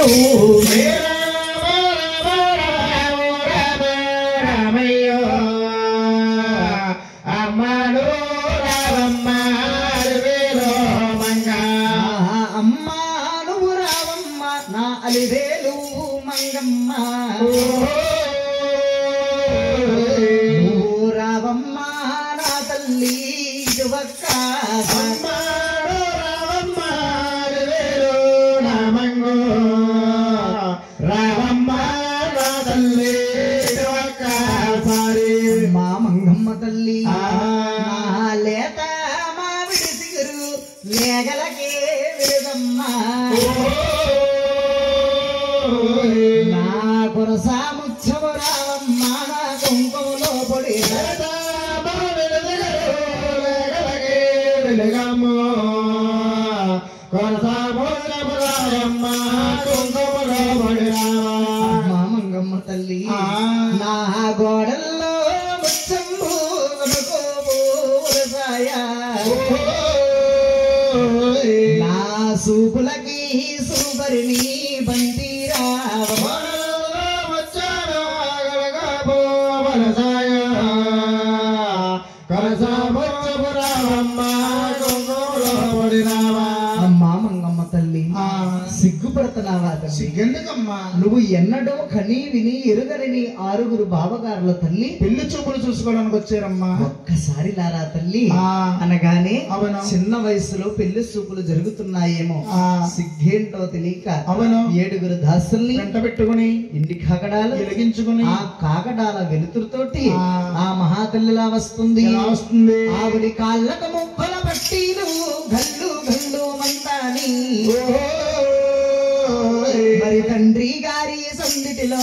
అలివేలు రామయ్యో అమ్మడు రావమ్మ అలివేలు మంగ అమ్మ నువ్వు రావమ్మ నా అలివేలు మంగమ్మ నువ్వు రావమ్మ నా తల్లి యువక్క రావమ్మ అలివేలు నా మంగో రావమ్మ నా తల్లి యువక్క సారి మా మంగమ్మ తల్లి లేత మావిడి సిగురు లేగలకే విరదమ్మ నా కొరసా ముచ్చము రావమ్మ నా కుంకుమలో పొడి కొరసా ముచ్చము రావమ్మ కుంకుమలో పొడి మా మంగమ్మ తల్లి నా గోడల్లో ముచ్చంబు నా సూపులకి సూపరిని బంతిరా అమ్మా మంగమ్మ తల్లి సిగ్గుపడుతున్నావా? సిగ్గెందుకమ్మా? నువ్వు ఎన్నడో కనీ విని ఎరుగని ఆరుగురు బావగారుల తల్లి పెళ్లి చూపులు చూసుకోవడానికి వచ్చారమ్మా. ఒక్కసారి లారా తల్లి అనగానే చిన్న వయసులో పెళ్లి చూపులు జరుగుతున్నాయేమో సిగ్గేంటో తెలియక అవను 7 దాసుల్ని వెంట పెట్టుకుని ఇంటి కాగడాలు వెలిగించుకుని ఆ కాగడాల వెలుతురుతోటి ఆ మహాతల్లిలా వస్తుంది. ఆవిడి కాళ్ళకు ముప్పల పట్టీలు గల్లు గల్లు మంతాని మరి తండ్రి గారి సందిటిలో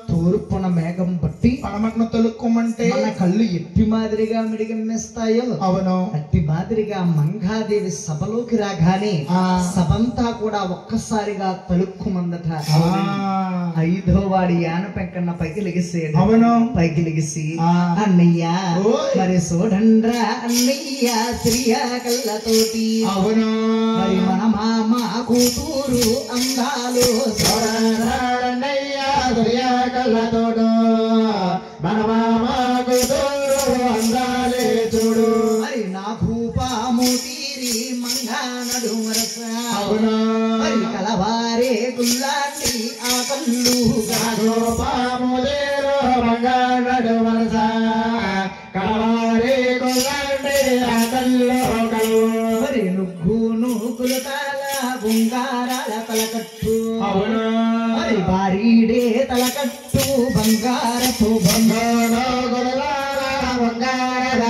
తూర్పున మేఘం పట్టి పడమట్న తొలుక్కోమంటే మన కళ్ళు ఎట్టి మాదిరిగా మిడిగమ్మేస్తాయో అవును అట్టి మాదిరిగా మంగాదేవి సభలోకి రాగానే సభంతా కూడా ఒక్కసారిగా తలుక్కుమందట. 5వ వాడి యాన పెంకన్న పైకి లెగిసేడు. అవును పైకి లెగిసి అన్నయ్య మరి చూడండ్రా అన్నయ్య శ్రీయ కళ్ళతోటి అవును మరి మన మామ కూతురు అందాలు చూడండ్రన్నయ్య శ్రీయ కళ్ళతోడు మన మామ కూతురు అందాలే చూడు మరి నా భూపాము తీరి మంగా నడు మరస అవును మరి కలవారే గుల్లాటి ఆ కళ్ళు పాములేరు మంగా నడు మరస కలవారే గుల్లాటి ఆ కళ్ళు మరి నుగ్గు నూకులు తాల బొంగారాల తలకట్టు అవును మరి బారీడే తలకట్టు బంగారపు బంగార బంగార